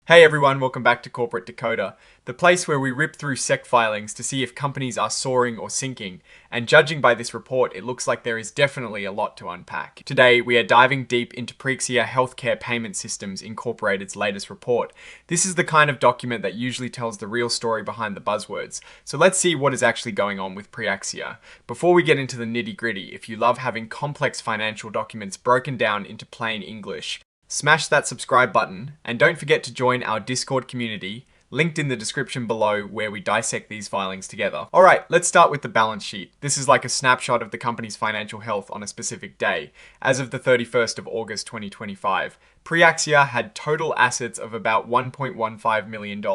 Hey everyone, welcome back to Corporate Decoder, the place where we rip through SEC filings to see if companies are soaring or sinking, and judging by this report, it looks like there is definitely a lot to unpack. Today, we are diving deep into PreAxia Healthcare Payment Systems Incorporated's latest report. This is the kind of document that usually tells the real story behind the buzzwords, so let's see what is actually going on with PreAxia. Before we get into the nitty-gritty, if you love having complex financial documents broken down into plain English, smash that subscribe button, and don't forget to join our Discord community, linked in the description below, where we dissect these filings together. Alright, let's start with the balance sheet. This is like a snapshot of the company's financial health on a specific day. As of the 31st of August 2025, PreAxia had total assets of about $1.15 million.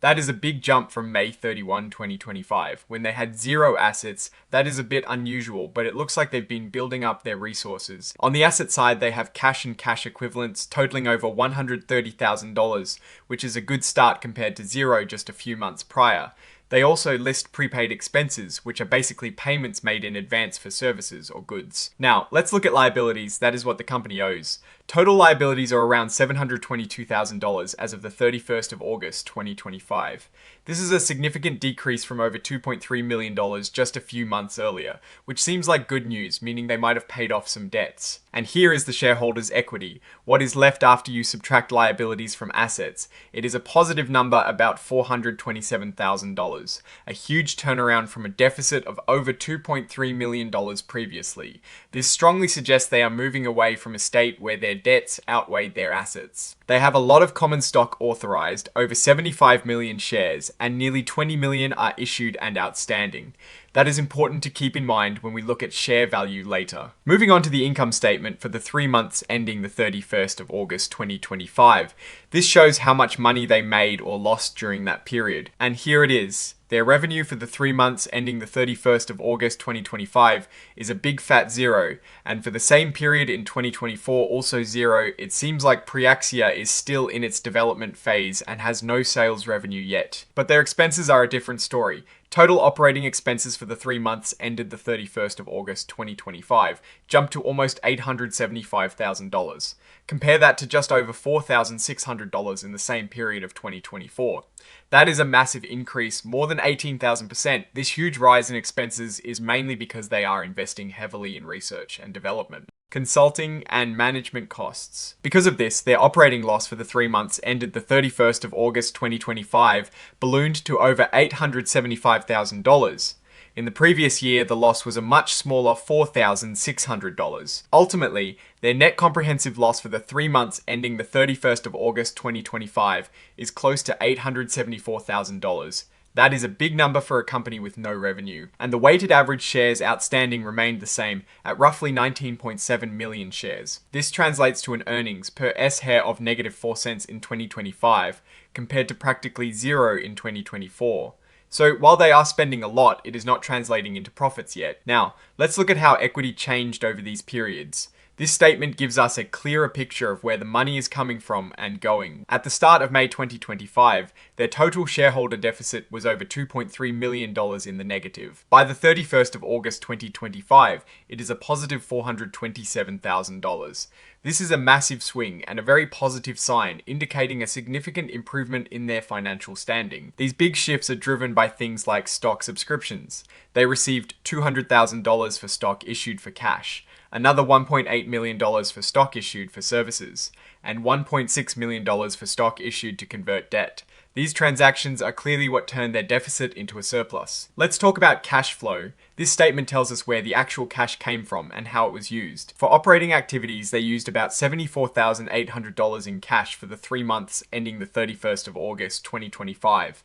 That is a big jump from May 31, 2025, when they had zero assets. That is a bit unusual, but it looks like they've been building up their resources. On the asset side, they have cash and cash equivalents totaling over $130,000, which is a good start compared to zero just a few months prior. They also list prepaid expenses, which are basically payments made in advance for services or goods. Now, let's look at liabilities. That is what the company owes. Total liabilities are around $722,000 as of the 31st of August 2025. This is a significant decrease from over $2.3 million just a few months earlier, which seems like good news, meaning they might have paid off some debts. And here is the shareholders' equity, what is left after you subtract liabilities from assets. It is a positive number, about $427,000, a huge turnaround from a deficit of over $2.3 million previously. This strongly suggests they are moving away from a state where their debts outweighed their assets. They have a lot of common stock authorized, over 75 million shares, and nearly 20 million are issued and outstanding. That is important to keep in mind when we look at share value later. Moving on to the income statement for the 3 months ending the 31st of August 2025. This shows how much money they made or lost during that period. And here it is. Their revenue for the 3 months ending the 31st of August 2025 is a big fat zero, and for the same period in 2024 also zero. It seems like PreAxia is still in its development phase and has no sales revenue yet. But their expenses are a different story. Total operating expenses for the 3 months ended the 31st of August 2025 jumped to almost $875,000. Compare that to just over $4,600 in the same period of 2024. That is a massive increase, more than 18,000%. This huge rise in expenses is mainly because they are investing heavily in research and development, consulting, and management costs. Because of this, their operating loss for the 3 months ended the 31st of August 2025 ballooned to over $875,000. In the previous year, the loss was a much smaller $4,600. Ultimately, their net comprehensive loss for the 3 months ending the 31st of August 2025 is close to $874,000. That is a big number for a company with no revenue. And the weighted average shares outstanding remained the same at roughly 19.7 million shares. This translates to an earnings per S-share of -4 cents in 2025 compared to practically zero in 2024. So while they are spending a lot, it is not translating into profits yet. Now, let's look at how equity changed over these periods. This statement gives us a clearer picture of where the money is coming from and going. At the start of May 2025, their total shareholder deficit was over $2.3 million in the negative. By the 31st of August 2025, it is a positive $427,000. This is a massive swing and a very positive sign, indicating a significant improvement in their financial standing. These big shifts are driven by things like stock subscriptions. They received $200,000 for stock issued for cash, another $1.8 million for stock issued for services, and $1.6 million for stock issued to convert debt. These transactions are clearly what turned their deficit into a surplus. Let's talk about cash flow. This statement tells us where the actual cash came from and how it was used. For operating activities, they used about $74,800 in cash for the 3 months ending the 31st of August 2025.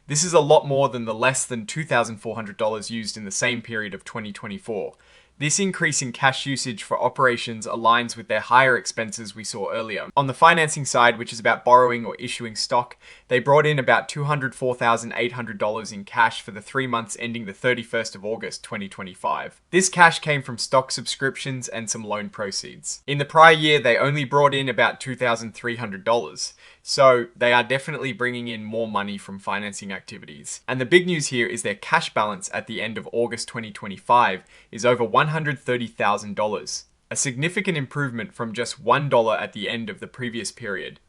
This is a lot more than the less than $2,400 used in the same period of 2024. This increase in cash usage for operations aligns with their higher expenses we saw earlier. On the financing side, which is about borrowing or issuing stock, they brought in about $204,800 in cash for the 3 months ending the 31st of August 2025. This cash came from stock subscriptions and some loan proceeds. In the prior year, they only brought in about $2,300. So they are definitely bringing in more money from financing activities. And the big news here is their cash balance at the end of August 2025 is over $130,000, a significant improvement from just $1 at the end of the previous period.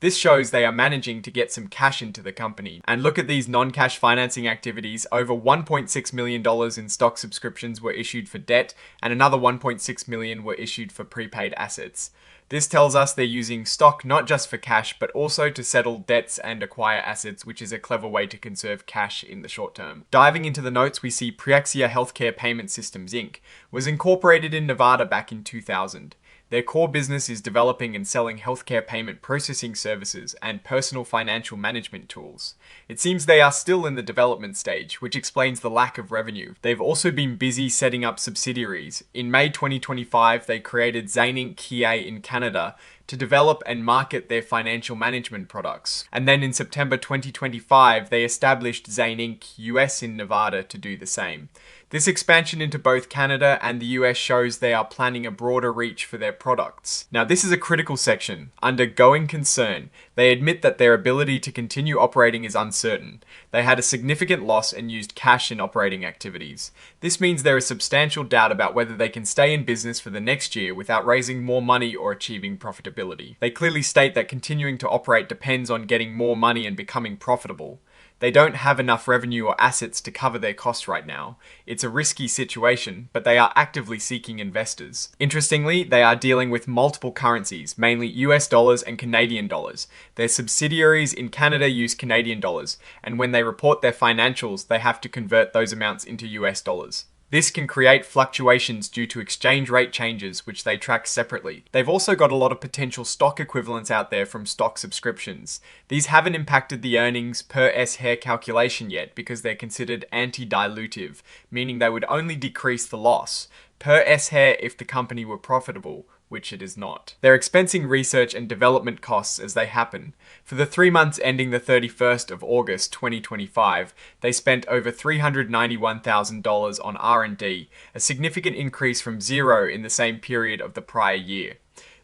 This shows they are managing to get some cash into the company. And look at these non-cash financing activities. Over $1.6 million in stock subscriptions were issued for debt, and another $1.6 million were issued for prepaid assets. This tells us they're using stock not just for cash, but also to settle debts and acquire assets, which is a clever way to conserve cash in the short term. Diving into the notes, we see PreAxia Healthcare Payment Systems Inc. was incorporated in Nevada back in 2000. Their core business is developing and selling healthcare payment processing services and personal financial management tools. It seems they are still in the development stage, which explains the lack of revenue. They've also been busy setting up subsidiaries. In May 2025, they created Zane Inc. Kia in Canada to develop and market their financial management products. And then in September 2025, they established Zane Inc. US in Nevada to do the same. This expansion into both Canada and the US shows they are planning a broader reach for their products. Now, this is a critical section. Under going concern, they admit that their ability to continue operating is uncertain. They had a significant loss and used cash in operating activities. This means there is substantial doubt about whether they can stay in business for the next year without raising more money or achieving profitability. They clearly state that continuing to operate depends on getting more money and becoming profitable. They don't have enough revenue or assets to cover their costs right now. It's a risky situation, but they are actively seeking investors. Interestingly, they are dealing with multiple currencies, mainly US dollars and Canadian dollars. Their subsidiaries in Canada use Canadian dollars, and when they report their financials, they have to convert those amounts into US dollars. This can create fluctuations due to exchange rate changes, which they track separately. They've also got a lot of potential stock equivalents out there from stock subscriptions. These haven't impacted the earnings per share calculation yet because they're considered anti-dilutive, meaning they would only decrease the loss per share if the company were profitable, which it is not. They're expensing research and development costs as they happen. For the 3 months ending the 31st of August 2025, they spent over $391,000 on R&D, a significant increase from zero in the same period of the prior year.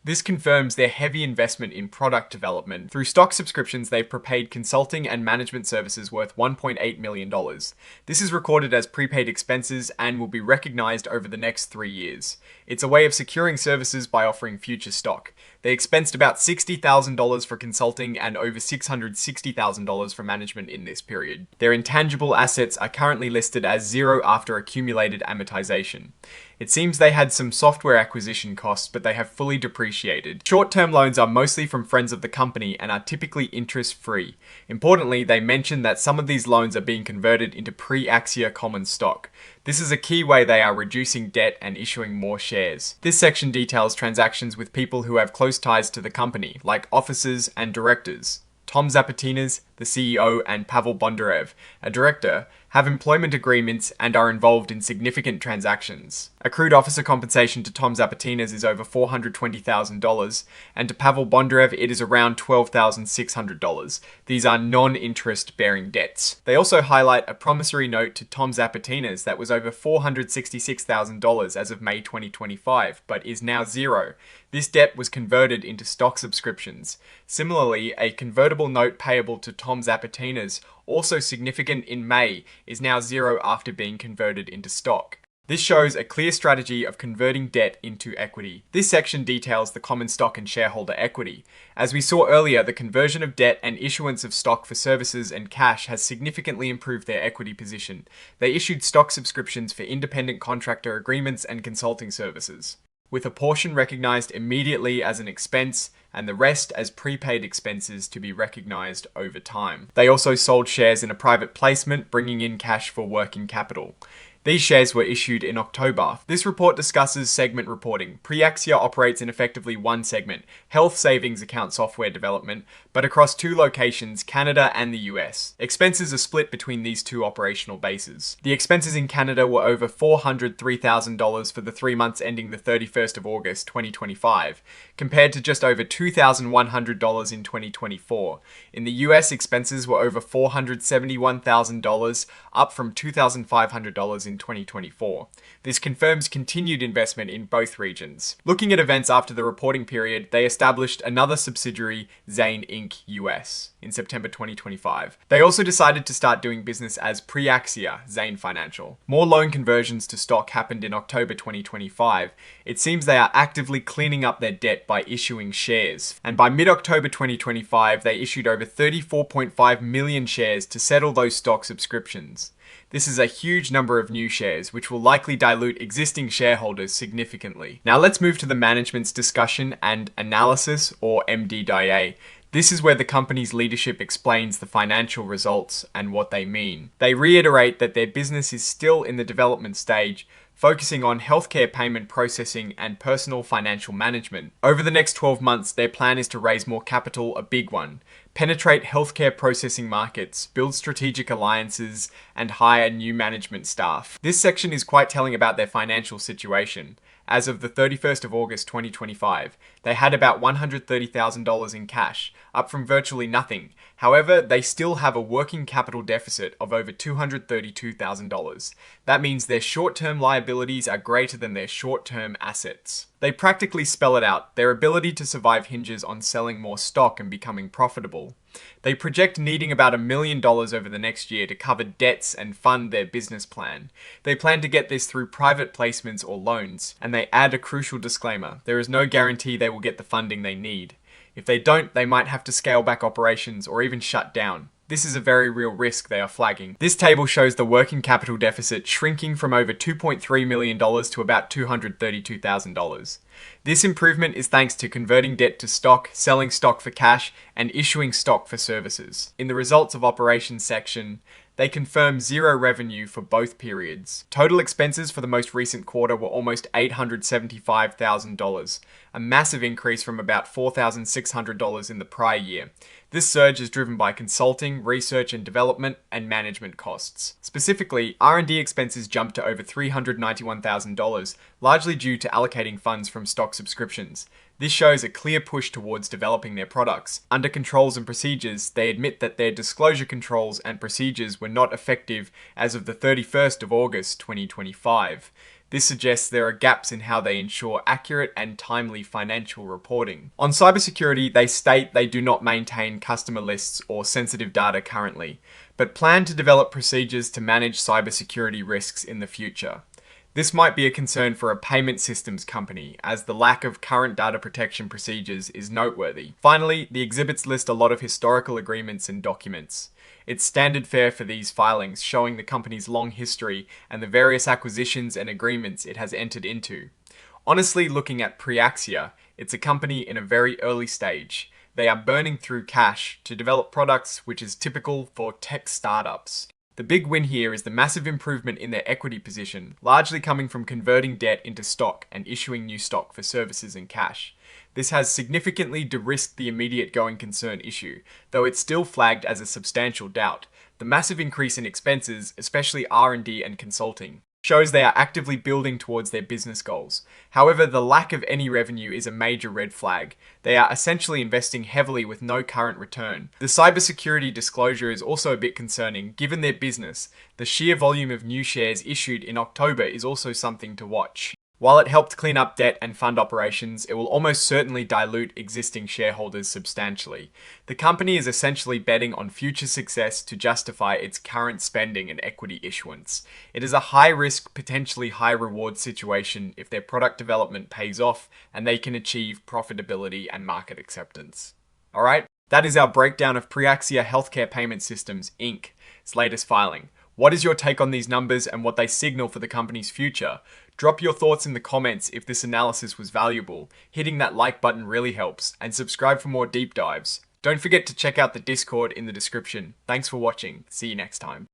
This confirms their heavy investment in product development. Through stock subscriptions, they've prepaid consulting and management services worth $1.8 million. This is recorded as prepaid expenses and will be recognized over the next 3 years. It's a way of securing services by offering future stock. They expensed about $60,000 for consulting and over $660,000 for management in this period. Their intangible assets are currently listed as zero after accumulated amortization. It seems they had some software acquisition costs, but they have fully depreciated. Short-term loans are mostly from friends of the company and are typically interest-free. Importantly, they mention that some of these loans are being converted into PreAxia common stock. This is a key way they are reducing debt and issuing more shares. This section details transactions with people who have close ties to the company, like officers and directors. Tom Zapatinas, the CEO, and Pavel Bondarev, a director, have employment agreements and are involved in significant transactions. Accrued officer compensation to Tom Zapatinas is over $420,000, and to Pavel Bondarev it is around $12,600. These are non-interest bearing debts. They also highlight a promissory note to Tom Zapatinas that was over $466,000 as of May 2025, but is now zero. This debt was converted into stock subscriptions. Similarly, a convertible note payable to Tom Zapatinas, also significant in May, is now zero after being converted into stock. This shows a clear strategy of converting debt into equity. This section details the common stock and shareholder equity. As we saw earlier, the conversion of debt and issuance of stock for services and cash has significantly improved their equity position. They issued stock subscriptions for independent contractor agreements and consulting services, with a portion recognized immediately as an expense and the rest as prepaid expenses to be recognized over time. They also sold shares in a private placement, bringing in cash for working capital. These shares were issued in October. This report discusses segment reporting. PreAxia operates in effectively one segment, health savings account software development, but across 2 locations, Canada and the US. Expenses are split between these 2 operational bases. The expenses in Canada were over $403,000 for the 3 months ending the 31st of August 2025, compared to just over $2,100 in 2024. In the US, expenses were over $471,000, up from $2,500 in in 2024. This confirms continued investment in both regions. Looking at events after the reporting period, they established another subsidiary, Zane Inc. US, in September 2025. They also decided to start doing business as PreAxia, Zane Financial. More loan conversions to stock happened in October 2025. It seems they are actively cleaning up their debt by issuing shares. And by mid-October 2025, they issued over 34.5 million shares to settle those stock subscriptions. This is a huge number of new shares, which will likely dilute existing shareholders significantly. Now let's move to the management's discussion and analysis, or MD&A. This is where the company's leadership explains the financial results and what they mean. They reiterate that their business is still in the development stage, focusing on healthcare payment processing and personal financial management. Over the next 12 months, their plan is to raise more capital, a big one, penetrate healthcare processing markets, build strategic alliances, and hire new management staff. This section is quite telling about their financial situation. As of the 31st of August 2025, they had about $130,000 in cash, up from virtually nothing. However, they still have a working capital deficit of over $232,000. That means their short-term liabilities are greater than their short-term assets. They practically spell it out. Their ability to survive hinges on selling more stock and becoming profitable. They project needing about $1 million over the next year to cover debts and fund their business plan. They plan to get this through private placements or loans, and they add a crucial disclaimer: there is no guarantee they will get the funding they need. If they don't, they might have to scale back operations or even shut down. This is a very real risk they are flagging. This table shows the working capital deficit shrinking from over $2.3 million to about $232,000. This improvement is thanks to converting debt to stock, selling stock for cash, and issuing stock for services. In the results of operations section, they confirm zero revenue for both periods. Total expenses for the most recent quarter were almost $875,000, a massive increase from about $4,600 in the prior year. This surge is driven by consulting, research and development, and management costs. Specifically, R&D expenses jumped to over $391,000, largely due to allocating funds from stock subscriptions. This shows a clear push towards developing their products. Under controls and procedures, they admit that their disclosure controls and procedures were not effective as of the 31st of August 2025. This suggests there are gaps in how they ensure accurate and timely financial reporting. On cybersecurity, they state they do not maintain customer lists or sensitive data currently, but plan to develop procedures to manage cybersecurity risks in the future. This might be a concern for a payment systems company, as the lack of current data protection procedures is noteworthy. Finally, the exhibits list a lot of historical agreements and documents. It's standard fare for these filings, showing the company's long history and the various acquisitions and agreements it has entered into. Honestly, looking at PreAxia, it's a company in a very early stage. They are burning through cash to develop products, which is typical for tech startups. The big win here is the massive improvement in their equity position, largely coming from converting debt into stock and issuing new stock for services and cash. This has significantly de-risked the immediate going concern issue, though it's still flagged as a substantial doubt. The massive increase in expenses, especially R&D and consulting, shows they are actively building towards their business goals. However, the lack of any revenue is a major red flag. They are essentially investing heavily with no current return. The cybersecurity disclosure is also a bit concerning. Given their business, the sheer volume of new shares issued in October is also something to watch. While it helped clean up debt and fund operations, it will almost certainly dilute existing shareholders substantially. The company is essentially betting on future success to justify its current spending and equity issuance. It is a high-risk, potentially high-reward situation if their product development pays off and they can achieve profitability and market acceptance. Alright, that is our breakdown of PreAxia Healthcare Payment Systems, Inc.'s latest filing. What is your take on these numbers and what they signal for the company's future? Drop your thoughts in the comments if this analysis was valuable. Hitting that like button really helps, and subscribe for more deep dives. Don't forget to check out the Discord in the description. Thanks for watching. See you next time.